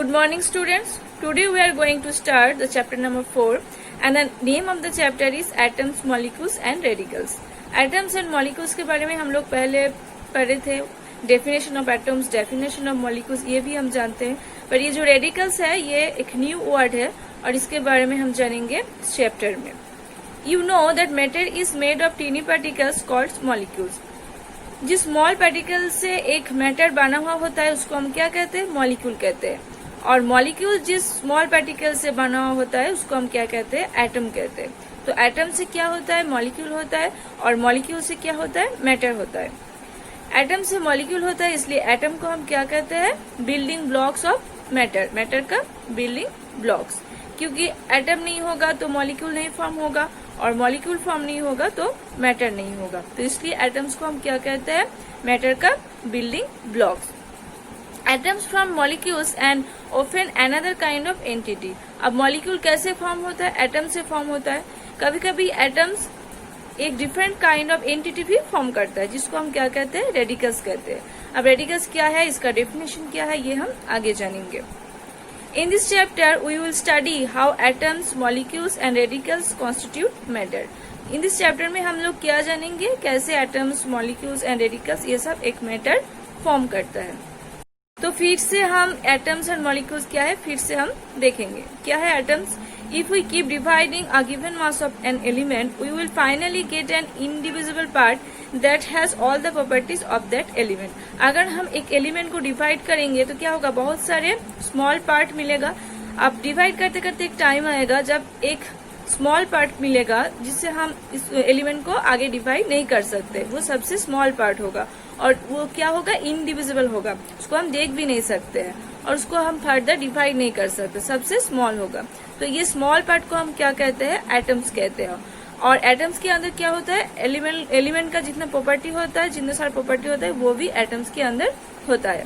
Good morning students. Today we are going to start the chapter number 4 and the name of the chapter is atoms, molecules and radicals. Atoms and molecules के बारे में हम लोग पहले पढ़े थे. Definition of atoms, definition of molecules ये भी हम जानते हैं. पर ये जो radicals है ये एक न्यू वर्ड है और इसके बारे में हम जानेंगे इस चैप्टर में. You know that matter is made of teeny particles called molecules. जिस स्मॉल पार्टिकल से एक मैटर बना हुआ होता है उसको हम क्या कहते हैं? मॉलिक्यूल कहते हैं. और मॉलिक्यूल जिस स्मॉल पार्टिकल से बना हुआ होता है उसको हम क्या कहते हैं? एटम कहते हैं. तो एटम से क्या होता है? मॉलिक्यूल होता है. और मॉलिक्यूल से क्या होता है? मैटर होता है. एटम से मॉलिक्यूल होता है इसलिए एटम को हम क्या कहते हैं? Building blocks of matter. Matter का बिल्डिंग ब्लॉक्स. क्योंकि एटम नहीं होगा तो मॉलिक्यूल नहीं फॉर्म होगा और मॉलिक्यूल फॉर्म नहीं होगा तो मैटर नहीं होगा. तो इसलिए एटम्स को हम क्या कहते हैं? मैटर का building blocks. Atoms from molecules and often another kind of entity. अब मॉलिक्यूल कैसे फॉर्म होता है? एटम से फॉर्म होता है. कभी कभी एटम्स एक डिफरेंट काइंड ऑफ एंटिटी भी फॉर्म करता है जिसको हम क्या कहते हैं? रेडिकल्स कहते हैं. अब रेडिकल्स क्या है, इसका डेफिनेशन क्या है, ये हम आगे जानेंगे. In this chapter, we will study how atoms, molecules and radicals constitute matter. In this chapter में हम लोग क्या जानेंगे? कैसे atoms, molecules and radicals ये सब एक matter फॉर्म करता है. तो फिर से हम atoms and molecules क्या है फिर से हम देखेंगे. क्या है atoms? If we keep dividing a given mass of an element, we will finally get an indivisible part that has all the properties of that element. अगर हम एक एलिमेंट को डिवाइड करेंगे तो क्या होगा? बहुत सारे स्मॉल पार्ट मिलेगा. अब डिवाइड करते करते एक टाइम आएगा जब एक स्मॉल पार्ट मिलेगा जिससे हम इस एलिमेंट को आगे डिवाइड नहीं कर सकते. वो सबसे स्मॉल पार्ट होगा और वो क्या होगा? इनडिविजिबल होगा. उसको हम देख भी नहीं सकते हैं और उसको हम फर्दर डिवाइड नहीं कर सकते. सबसे स्मॉल होगा. तो ये स्मॉल पार्ट को हम क्या कहते हैं? एटम्स कहते हैं. और एटम्स के अंदर क्या होता है? एलिमेंट का जितना प्रॉपर्टी होता है, जितने सारे प्रॉपर्टी होता है वो भी एटम्स के अंदर होता है.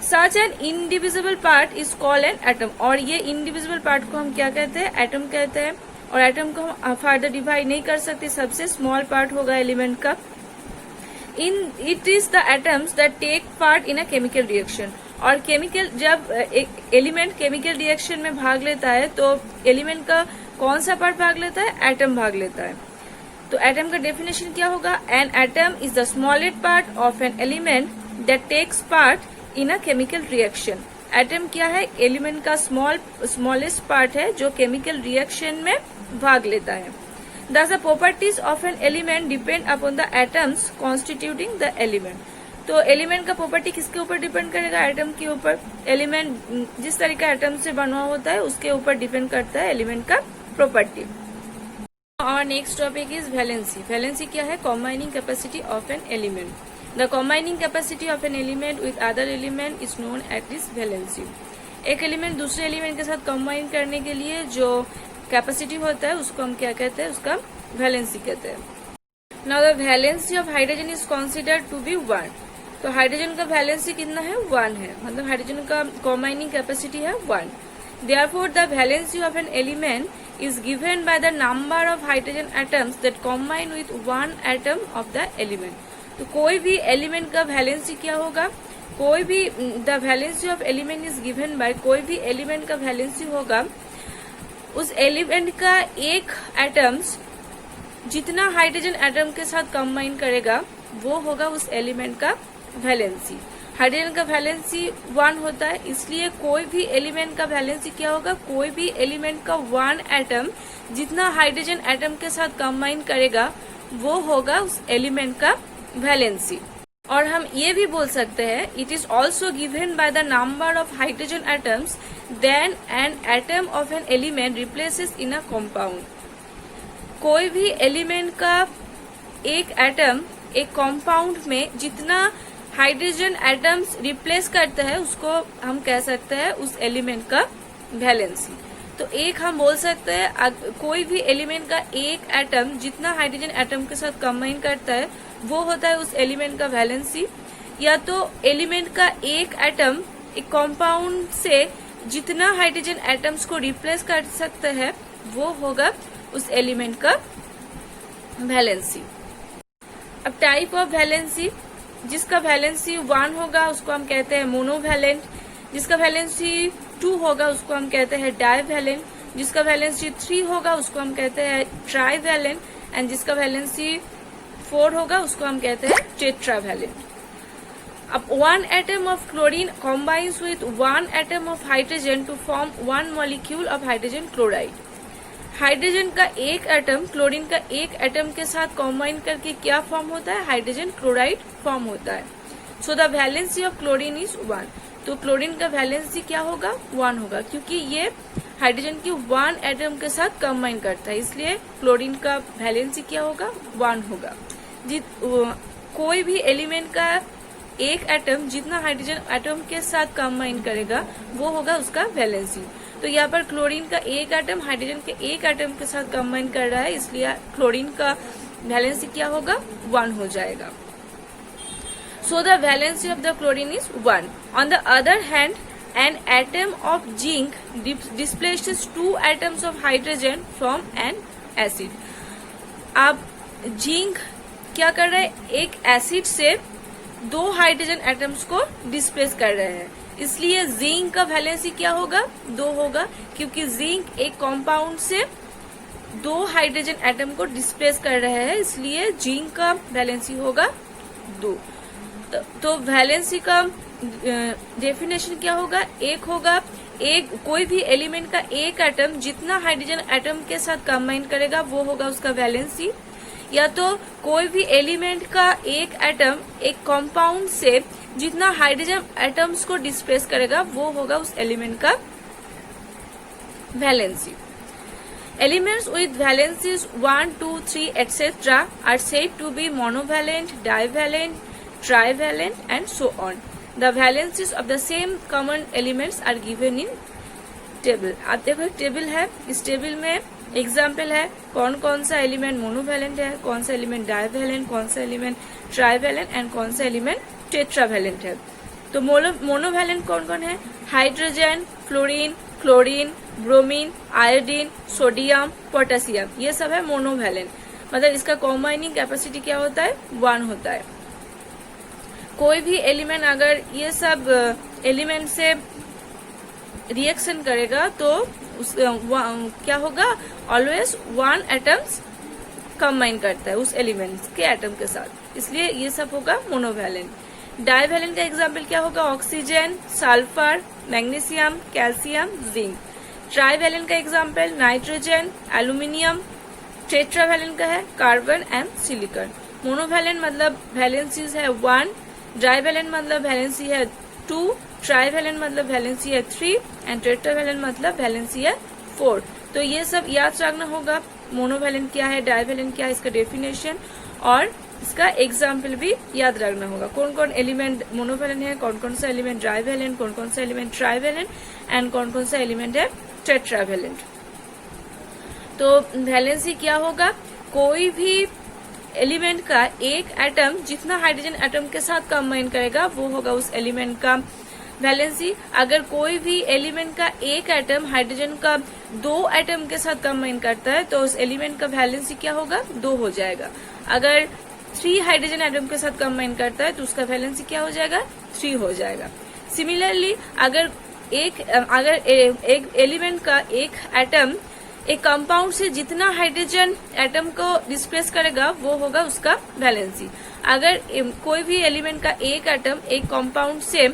Such an indivisible part is called an atom. और ये इनडिविजिबल पार्ट को हम क्या कहते हैं? एटम कहते हैं. और एटम को हम फर्दर डिवाइड नहीं कर सकते. सबसे स्मॉल पार्ट होगा एलिमेंट का. It is the atoms that take part in a chemical reaction. और केमिकल जब एक एलिमेंट केमिकल रिएक्शन में भाग लेता है तो एलिमेंट का कौन सा पार्ट भाग लेता है? एटम भाग लेता है. तो एटम का डेफिनेशन क्या होगा? An atom is the smallest part of an element that takes part in a chemical reaction. Atom क्या है? एलिमेंट का स्मॉलेस्ट पार्ट है जो केमिकल रिएक्शन में भाग लेता है. Thus the properties of an element depend upon the atoms constituting the element. तो एलिमेंट का प्रॉपर्टी किसके ऊपर डिपेंड करेगा? एटम के ऊपर. एलिमेंट जिस तरह का एटम से बना होता है उसके ऊपर डिपेंड करता है एलिमेंट का प्रॉपर्टी. और next topic is valency. Valency क्या है? Combining capacity of an element. The combining capacity of an element with other element is known as is valency. एक एलिमेंट दूसरे एलिमेंट के साथ कॉम्बाइन करने के लिए जो कैपेसिटी होता है उसको हम क्या कहते हैं? उसका वैलेंसी कहते हैं. Now the valency of hydrogen is considered to be 1. तो हाइड्रोजन का वैलेंसी कितना है? 1 है. मतलब हाइड्रोजन का कॉम्बाइनिंग कैपेसिटी है 1. Therefore the valency of an element is given by the number of hydrogen atoms that combine with 1 atom of the element. तो कोई भी एलिमेंट का वैलेंसी क्या होगा? कोई भी the valency of element is given by कोई भी एलिमेंट का वैलेंसी होगा उस एलिमेंट का एक एटम्स जितना हाइड्रोजन एटम के साथ कंबाइन करेगा वो होगा उस एलिमेंट का वैलेंसी. हाइड्रोजन का वैलेंसी 1 होता है इसलिए कोई भी एलिमेंट का वैलेंसी क्या होगा? कोई भी एलिमेंट का 1 एटम जितना हाइड्रोजन एटम के साथ कंबाइन करेगा वो होगा उस एलिमेंट का वैलेंसी. और हम ये भी बोल सकते हैं it is also given by the number of hydrogen atoms then an atom of an element replaces in a compound. कोई भी एलिमेंट का एक एटम एक कॉम्पाउंड में जितना हाइड्रोजन एटम्स रिप्लेस करता है उसको हम कह सकते हैं उस एलिमेंट का वैलेंसी. तो एक हम बोल सकते हैं कोई भी एलिमेंट का एक एटम जितना हाइड्रोजन एटम के साथ कंबाइन करता है वो होता है उस एलिमेंट का वैलेंसी. या तो एलिमेंट का एक एटम एक कॉम्पाउंड से जितना हाइड्रोजन एटम्स को रिप्लेस कर सकता है वो होगा उस एलिमेंट का वैलेंसी. अब टाइप ऑफ वैलेंसी. जिसका वैलेंसी 1 होगा उसको हम कहते हैं मोनोवैलेंट. जिसका वैलेंसी 2 होगा उसको हम कहते हैं डाइवैलेंट, जिसका वैलेंसी 3 होगा उसको हम कहते हैं ट्राइवैलेंट, एंड जिसका वैलेंसी 4 होगा उसको हम कहते हैं टेट्रावैलेंट। अब 1 atom of chlorine combines with 1 atom of hydrogen to form 1 molecule of hydrogen chloride। Hydrogen का एक एटम क्लोरीन का एक एटम के साथ कॉम्बाइन करके क्या फॉर्म होता है? हाइड्रोजन क्लोराइड फॉर्म होता है। So the valency of chlorine is 1। तो क्लोरीन का वैलेंसी क्या होगा? 1 होगा, क्योंकि ये हाइड्रोजन की 1 एटम के साथ कॉम्बाइन करता है, इसलिए क्लोरीन का वैलेंसी क्या होगा? 1 होगा। कोई भी एलिमेंट का एक एटम जितना हाइड्रोजन एटम के साथ कॉम्बाइन करेगा वो होगा उसका वैलेंसी। तो यहाँ पर क्लोरीन का एक एटम हाइड्रोजन के एक एटम के साथ कॉम्बाइन कर रहा है, इसलिए क्लोरीन का वैलेंसी क्या होगा? 1 हो जाएगा। So the valency of the chlorine is 1। On the other hand an atom of zinc displaces 2 atoms of hydrogen from an acid। अब जिंक क्या कर रहा है? एक एसिड से 2 हाइड्रोजन एटम्स को डिस्प्लेस कर रहे हैं, इसलिए जिंक का वैलेंसी क्या होगा? 2 होगा, क्योंकि जिंक एक कंपाउंड से 2 हाइड्रोजन एटम को डिस्प्लेस कर रहे हैं, इसलिए जिंक का वैलेंसी होगा 2। तो वैलेंसी का डेफिनेशन क्या होगा? एक होगा, एक कोई भी एलिमेंट का एक एटम जितना हाइड्रोजन एटम के साथ कंबाइन करेगा वो होगा उसका वैलेंसी, या तो कोई भी एलिमेंट का एक एटम एक कंपाउंड से जितना हाइड्रोजन एटम्स को डिस्प्लेस करेगा वो होगा उस एलिमेंट का valency. Elements with valencies 1, 2, 3, etc. are said to be monovalent, divalent, trivalent, and so on. The valencies of the same common elements are given in table। आप देखो टेबल है, इस टेबल में एग्जाम्पल है कौन कौन सा एलिमेंट मोनोवैलेंट है, कौन सा एलिमेंट डाइवैलेंट, कौन सा एलिमेंट ट्राइवैलेंट एंड कौन सा एलिमेंट टेट्रावैलेंट है। तो मोनोवैलेंट कौन कौन है? Hydrogen, fluorine, chlorine, bromine, iodine, sodium, potassium, ये सब है मोनोवैलेंट। मतलब इसका कॉम्बाइनिंग कैपेसिटी क्या होता है? 1 होता है। कोई भी एलिमेंट अगर ये सब एलिमेंट से रिएक्शन करेगा तो क्या होगा? ऑलवेज 1 एटम्स कंबाइन करता है उस एलिमेंट के एटम के साथ, इसलिए ये सब होगा मोनोवैलेंट। डाइवैलेंट का एग्जाम्पल क्या होगा? Oxygen, sulphur, magnesium, calcium, zinc. Trivalent का एग्जाम्पल नाइट्रोजन, एल्यूमिनियम। टेट्रावैलेंट का है कार्बन एंड सिलिकॉन। मोनोवैलेंट मतलब वैलेंसीज है 1, डाइवैलेंट मतलब वैलेंसी है 2, ट्राइवैलेंट मतलब वैलेंसी है 3 एंड टेट्रावैलेंट मतलब वैलेंसी है 4। तो ये सब याद रखना होगा, मोनोवैलेंट क्या है, डाइवैलेंट क्या है, इसका डेफिनेशन और इसका एग्जाम्पल भी याद रखना होगा। कौन कौन एलिमेंट मोनोवैलेंट है, कौन कौन सा एलिमेंट डाइवैलेंट, कौन कौन सा एलिमेंट ट्राइवैलेंट एंड कौन कौन सा एलिमेंट है टेट्रावैलेंट। तो वैलेंसी क्या होगा? कोई भी एलिमेंट का एक एटम जितना हाइड्रोजन एटम के साथ कंबाइन करेगा वो होगा उस एलिमेंट का वैलेंसी। अगर कोई भी एलिमेंट का एक एटम हाइड्रोजन का 2 एटम के साथ कंबाइन करता है तो उस एलिमेंट का वैलेंसी क्या होगा? 2 हो जाएगा। अगर 3 हाइड्रोजन एटम के साथ कंबाइन करता है तो उसका वैलेंसी क्या हो जाएगा? 3 हो जाएगा। सिमिलरली अगर एक एलिमेंट का एक एटम एक कंपाउंड से जितना हाइड्रोजन एटम को डिस्प्लेस करेगा वो होगा उसका वैलेंसी। अगर कोई भी एलिमेंट का एक एटम एक कंपाउंड से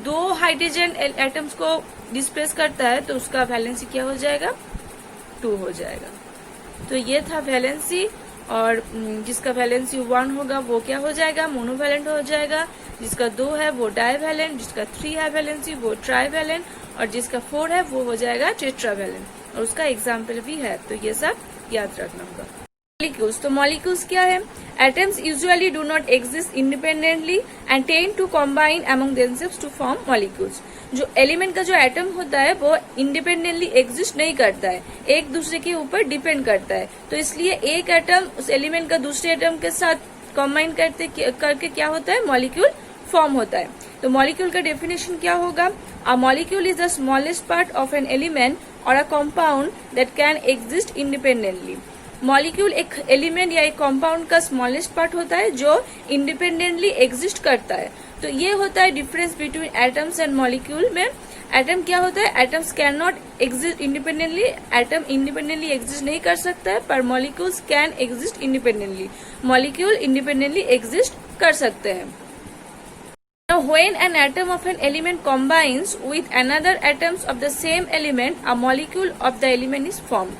2 हाइड्रोजन एटम्स को डिस्प्लेस करता है तो उसका वैलेंसी क्या हो जाएगा? 2 हो जाएगा। तो ये था वैलेंसी, और जिसका वैलेंसी 1 होगा वो क्या हो जाएगा? मोनोवैलेंट हो जाएगा। जिसका 2 है वो डाइवैलेंट, जिसका 3 है वैलेंसी वो ट्राइवैलेंट, और जिसका 4 है वो हो जाएगा टेट्रावैलेंट, और उसका एग्जाम्पल भी है। तो ये सब याद रखना होगा। मॉलिक्यूल्स, तो मॉलिक्यूल्स क्या है? Atoms usually do not exist independently and tend to combine among themselves to form molecules. जो एलिमेंट का जो एटम होता है वो इंडिपेंडेंटली एग्जिस्ट नहीं करता है, एक दूसरे के ऊपर डिपेंड करता है। तो इसलिए एक एटम उस एलिमेंट का दूसरे एटम के साथ कॉम्बाइन करके क्या होता है? मॉलिक्यूल फॉर्म होता है। तो मॉलिक्यूल का डेफिनेशन क्या होगा? A molecule is the smallest part of an element और a compound that can exist independently. Molecule एक एलिमेंट या एक कंपाउंड का स्मॉलेस्ट पार्ट होता है जो इंडिपेंडेंटली एग्जिस्ट करता है। तो ये होता है difference between atoms and molecule में। एटम क्या होता है, atoms can not exist independently, atom independently exist नहीं कर सकता है, पर molecules can exist independently, molecule independently exist कर सकते हैं। Now, when an atom of an element combines with another atoms of the same element, a molecule of the element is formed.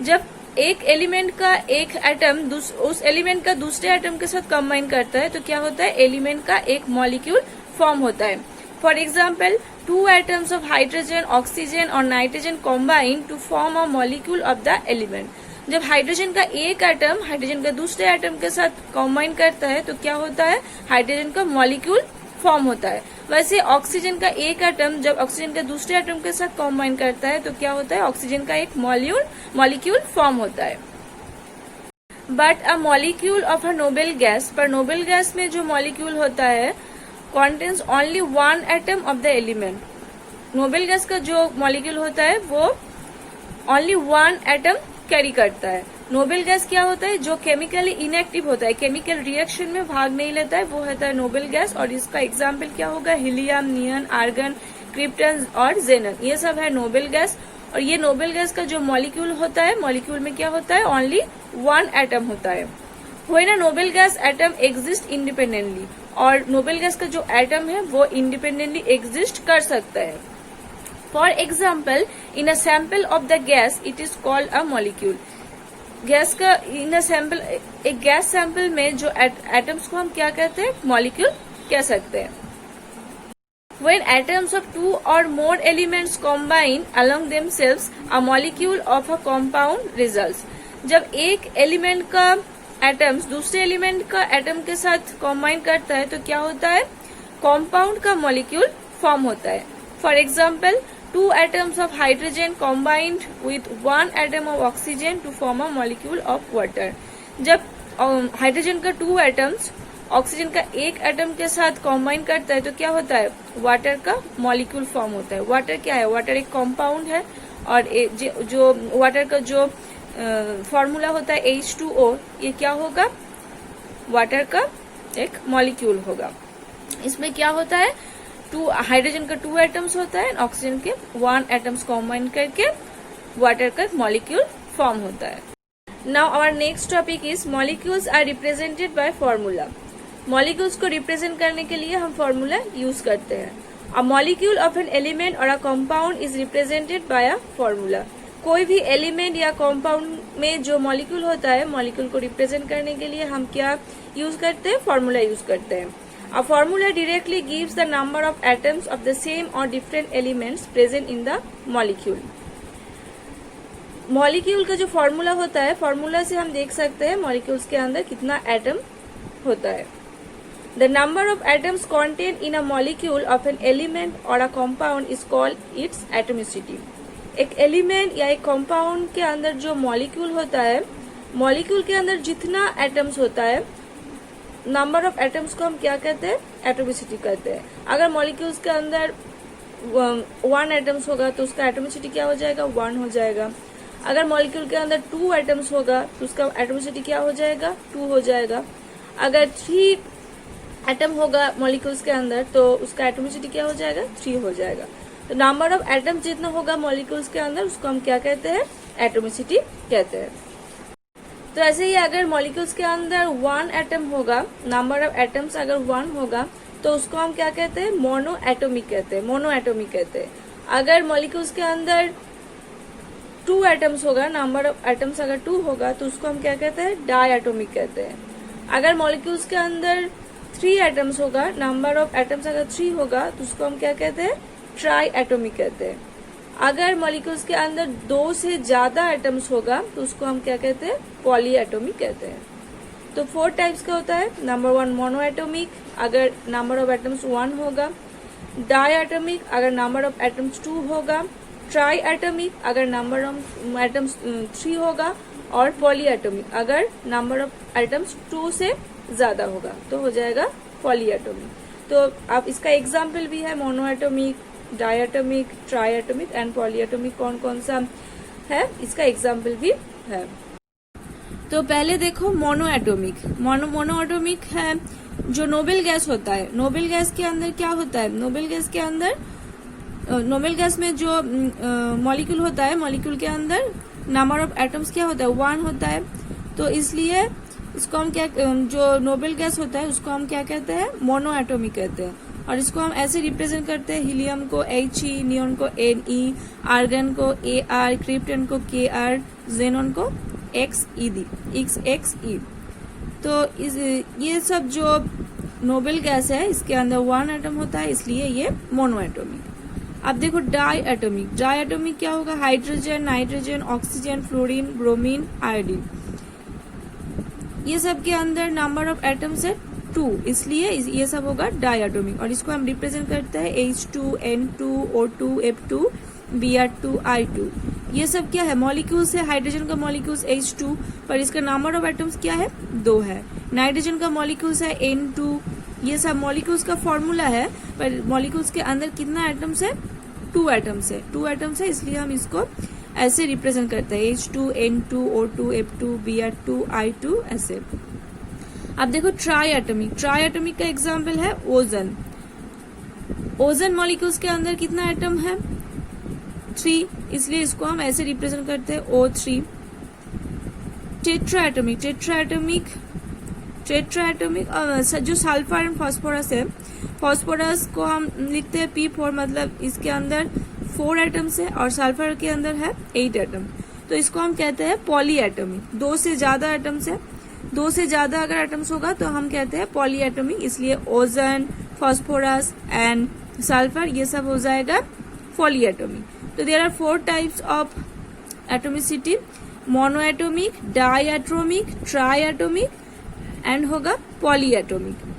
जब एक एलिमेंट का एक एटम उस element का दूसरे एटम के साथ कंबाइन करता है तो क्या होता है, एलिमेंट का एक मॉलिक्यूल फॉर्म होता है। For example, 2 atoms of hydrogen, oxygen और nitrogen combine to form a molecule of the element. जब हाइड्रोजन का एक एटम हाइड्रोजन का दूसरे एटम के साथ कॉम्बाइन करता है तो क्या होता है, हाइड्रोजन का मॉलिक्यूल फॉर्म होता है। वैसे ऑक्सीजन का एक एटम जब ऑक्सीजन का दूसरे एटम के साथ कॉम्बाइन करता है तो क्या होता है, ऑक्सीजन का एक मॉलिक्यूल फॉर्म होता है। But a molecule of a noble gas, पर नोबेल गैस में जो मॉलिक्यूल होता है contains only 1 atom of the element. Noble gas का जो मॉलिक्यूल होता है वो ओनली 1 एटम कैरी करता है। नोबेल गैस क्या होता है, जो केमिकली इनएक्टिव होता है, केमिकल रिएक्शन में भाग नहीं लेता है, वो होता है नोबेल गैस। और इसका एग्जाम्पल क्या होगा, हीलियम, नियन, आर्गन, क्रिप्टन और जेनन, ये सब है नोबेल गैस। और ये नोबेल गैस का जो मॉलिक्यूल होता है, मॉलिक्यूल में क्या होता है, ओनली 1 एटम होता है। When a noble gas atom exist independently, और नोबेल गैस का जो एटम है वो इंडिपेंडेंटली एग्जिस्ट कर सकता है। For example, in a sample of the gas it is called a molecule. Gas का इन अ सैंपल, एक गैस सैंपल में जो एटम्स को हम क्या कहते हैं, मॉलिक्यूल कह सकते हैं। When atoms of 2 or more elements combine along themselves, a molecule of a compound results. जब एक एलिमेंट का एटम्स दूसरे एलिमेंट का एटम के साथ कॉम्बाइन करता है तो क्या होता है, कॉम्पाउंड का मॉलिक्यूल फॉर्म होता है। For example, 2 atoms of hydrogen combined with 1 atom of oxygen to form a molecule of water. जब हाइड्रोजन का 2 एटम्स ऑक्सीजन का एक एटम के साथ कॉम्बाइन करता है तो क्या होता है, वाटर का मॉलिक्यूल फॉर्म होता है। वाटर क्या है, वाटर एक कंपाउंड है और जो वाटर का जो फॉर्मूला होता है H2O, ये क्या होगा, वाटर का एक मॉलिक्यूल होगा। इसमें क्या होता है, हाइड्रोजन का 2 एटम्स होता है, ऑक्सीजन के 1 एटम्स कॉम्बाइन करके वाटर का मॉलिक्यूल फॉर्म होता है। Now our next topic is molecules are represented by formula. Molecules को रिप्रेजेंट करने के लिए हम फॉर्मूला यूज करते हैं। A molecule of an element और a compound is represented by a formula. कोई भी एलिमेंट या कंपाउंड में जो मॉलिक्यूल होता है, मॉलिक्यूल को रिप्रेजेंट करने के लिए हम क्या यूज करते हैं, फॉर्मूला यूज करते हैं। A formula directly gives the number of atoms of the same or different elements present in the molecule. Molecule का जो फॉर्मूला होता है, फॉर्मूला से हम देख सकते हैं मॉलिक्यूल्स के अंदर कितना एटम होता है। The number of atoms contained in a molecule of an element or a compound is called its atomicity. एक एलिमेंट या एक कंपाउंड के अंदर जो मॉलिक्यूल होता है, मॉलिक्यूल के अंदर जितना एटम्स होता है, नंबर ऑफ एटम्स को हम क्या कहते हैं, एटोमिसिटी कहते हैं। अगर मॉलिक्यूल्स के अंदर 1 एटम्स होगा तो उसका एटोमिसिटी क्या हो जाएगा, 1 हो जाएगा। अगर मॉलिक्यूल के अंदर 2 एटम्स होगा तो उसका एटोमिसिटी क्या हो जाएगा, 2 हो जाएगा। अगर 3 एटम होगा मॉलिक्यूल्स के अंदर तो उसका एटोमिसिटी क्या हो जाएगा, 3 हो जाएगा। तो नंबर ऑफ एटम्स जितना होगा मॉलिक्यूल्स के अंदर उसको हम क्या कहते हैं, एटोमिसिटी कहते हैं। तो ऐसे ही अगर मॉलिक्यूल्स के अंदर 1 एटम होगा, नंबर ऑफ एटम्स अगर 1 होगा तो उसको हम क्या कहते हैं, मोनो एटोमिक कहते हैं, मोनो एटोमिक कहते हैं। अगर मॉलिक्यूल्स के अंदर 2 एटम्स होगा, नंबर ऑफ एटम्स अगर 2 होगा तो उसको हम क्या कहते हैं, डाई एटोमिक कहते हैं। अगर मॉलिक्यूल्स के अंदर 3 एटम्स होगा, नंबर ऑफ एटम्स अगर 3 होगा तो उसको हम क्या कहते हैं, ट्राई एटोमिक कहते हैं। अगर मॉलिक्यूल्स के अंदर 2 से ज्यादा एटम्स होगा तो उसको हम क्या कहते हैं, पॉली एटोमिक कहते हैं। तो 4 टाइप्स का होता है। नंबर 1 मोनो एटोमिक, अगर नंबर ऑफ एटम्स 1 होगा। डाई एटोमिक, अगर नंबर ऑफ एटम्स 2 होगा। ट्राई एटोमिक, अगर नंबर ऑफ एटम्स 3 होगा। और पॉली एटोमिक, अगर नंबर ऑफ एटम्स 2 से ज्यादा होगा तो हो जाएगा पॉली एटोमिक। तो आप इसका एग्जाम्पल भी है, mono atomic, diatomic, ट्राइएटोमिक and polyatomic कौन कौन सा है, इसका एग्जाम्पल भी है। तो पहले देखो मोनो एटोमिक। मोनो एटोमिक है जो नोबल गैस होता है, नोबल गैस के अंदर क्या होता है, नोबल गैस के अंदर, नोबल गैस में जो मॉलिक्यूल होता है, मॉलिक्यूल के अंदर नंबर ऑफ एटम्स क्या होता है, 1 होता है। तो इसलिए इसको हम क्या, जो नोबल गैस होता है उसको हम क्या कहते हैं, मोनो एटॉमिक कहते हैं। और इसको हम ऐसे रिप्रेजेंट करते हैं, हीलियम को He, नियोन को Ne, आर्गन को Ar, क्रिप्टन को Kr, जेनॉन को Xe। तो ये सब जो नोबल गैस है इसके अंदर 1 एटम होता है, इसलिए ये मोनो एटॉमिक। अब देखो डाई एटॉमिक, डाई एटॉमिक क्या होगा, hydrogen, nitrogen, oxygen, fluorine, bromine, iodine, ये सब के अंदर नंबर ऑफ एटम्स है 2, इसलिए ये सब होगा डाई एटॉमिक। और इसको हम रिप्रेजेंट करते हैं H2, N2, O2, F2, Br2, I2। ये सब क्या है, मॉलिक्यूल्स है। हाइड्रोजन का मॉलिक्यूल्स H2 पर इसका नंबर ऑफ एटम्स क्या है, 2 है। नाइट्रोजन का मॉलिक्यूल्स है N2। ये सब मॉलिक्यूल्स का फॉर्मूला है, पर मॉलिक्यूल्स के अंदर कितना एटम्स है, 2 एटम्स है, 2 एटम्स है, इसलिए हम इसको ऐसे रिप्रेजेंट करते हैं H2, N2, O2, F2, Br2, I2 ऐसे। अब देखो ट्राई एटॉमिक, ट्राई एटॉमिक का एग्जाम्पल है ओजन। ओजन मॉलिक्यूल्स के अंदर कितना एटम है, 3, इसलिए इसको हम ऐसे रिप्रेजेंट करते हैं O3। Tetra atomic, tetra atomic, tetra atomic जो सल्फर एंड फास्फोरस है, फास्फोरस को हम लिखते हैं P4, मतलब इसके अंदर 4 एटम्स है और सल्फर के अंदर है 8 एटम। तो इसको हम कहते हैं पॉली एटॉमिक, 2 से ज्यादा एटम्स है, 2 से ज्यादा अगर एटम्स होगा तो हम कहते हैं पॉली एटॉमिक, इसलिए ओजन, फास्फोरस एंड सल्फर ये सब हो जाएगा पॉली एटॉमिक। तो there are 4 types of atomicity, mono atomic, di atomic, tri atomic and होगा पॉली एटॉमिक।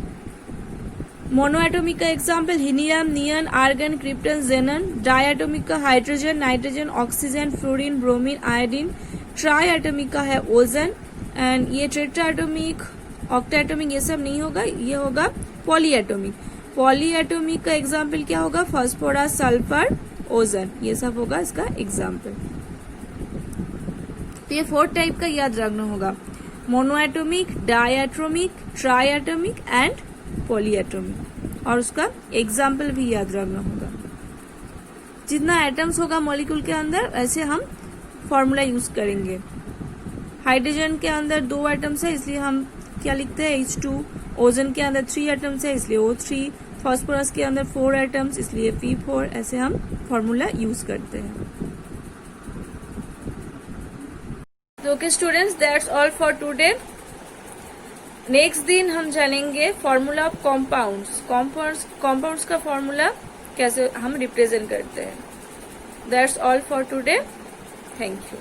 मोनो एटॉमिक का example helium, neon, argon, krypton, xenon. Di atomic का hydrogen, nitrogen, oxygen, fluorine, bromine, iodine. Tri atomic का है ozone and ये tetra atomic, octa atomic ये सब नहीं होगा, ये होगा पॉली एटॉमिक। पॉली एटॉमिक का एग्जाम्पल क्या होगा, फास्फोरस, सल्फर, ओजन, ये सब होगा इसका एग्जाम्पल। तो ये 4 टाइप का याद रखना होगा, mono atomic, di atomic, tri atomic and poly atomic, और उसका एग्जाम्पल भी याद रखना होगा। जितना एटम्स होगा मॉलिक्यूल के अंदर ऐसे हम फॉर्मूला यूज करेंगे। हाइड्रोजन के अंदर 2 एटम्स है, इसलिए हम क्या लिखते हैं H2। ओजन के अंदर 3 एटम्स है, इसलिए O3। फास्फोरस के अंदर 4 एटम्स, इसलिए P4। ऐसे हम फॉर्मूला यूज करते हैं। Okay students, that's all for today. Next दिन हम जानेंगे फॉर्मूला ऑफ कॉम्पाउंड्स, कॉम्पाउंड्स का फॉर्मूला कैसे हम रिप्रेजेंट करते हैं। That's all for today, thank you.